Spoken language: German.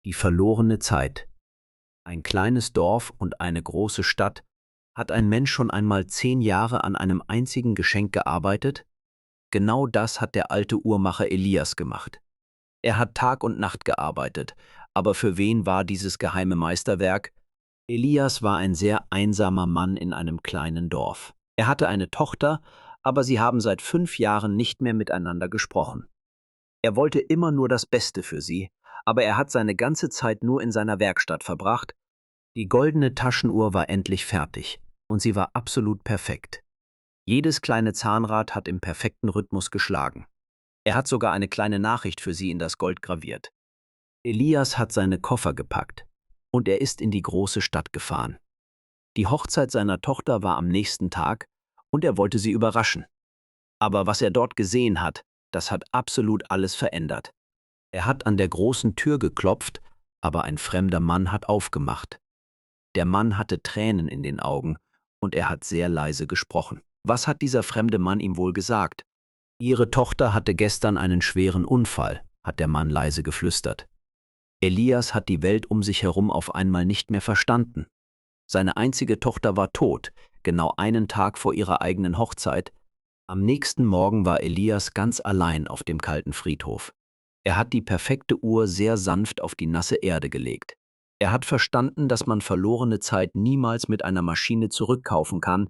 Die verlorene Zeit. Ein kleines Dorf und eine große Stadt. Hat ein Mensch schon einmal 10 Jahre an einem einzigen Geschenk gearbeitet? Genau das hat der alte Uhrmacher Elias gemacht. Er hat Tag und Nacht gearbeitet, aber für wen war dieses geheime Meisterwerk? Elias war ein sehr einsamer Mann in einem kleinen Dorf. Er hatte eine Tochter, aber sie haben seit 5 Jahren nicht mehr miteinander gesprochen. Er wollte immer nur das Beste für sie, aber er hat seine ganze Zeit nur in seiner Werkstatt verbracht. Die goldene Taschenuhr war endlich fertig und sie war absolut perfekt. Jedes kleine Zahnrad hat im perfekten Rhythmus geschlagen. Er hat sogar eine kleine Nachricht für sie in das Gold graviert. Elias hat seine Koffer gepackt und er ist in die große Stadt gefahren. Die Hochzeit seiner Tochter war am nächsten Tag und er wollte sie überraschen. Aber was er dort gesehen hat, das hat absolut alles verändert. Er hat an der großen Tür geklopft, aber ein fremder Mann hat aufgemacht. Der Mann hatte Tränen in den Augen und er hat sehr leise gesprochen. Was hat dieser fremde Mann ihm wohl gesagt? Ihre Tochter hatte gestern einen schweren Unfall, hat der Mann leise geflüstert. Elias hat die Welt um sich herum auf einmal nicht mehr verstanden. Seine einzige Tochter war tot, genau einen Tag vor ihrer eigenen Hochzeit. Am nächsten Morgen war Elias ganz allein auf dem kalten Friedhof. Er hat die perfekte Uhr sehr sanft auf die nasse Erde gelegt. Er hat verstanden, dass man verlorene Zeit niemals mit einer Maschine zurückkaufen kann,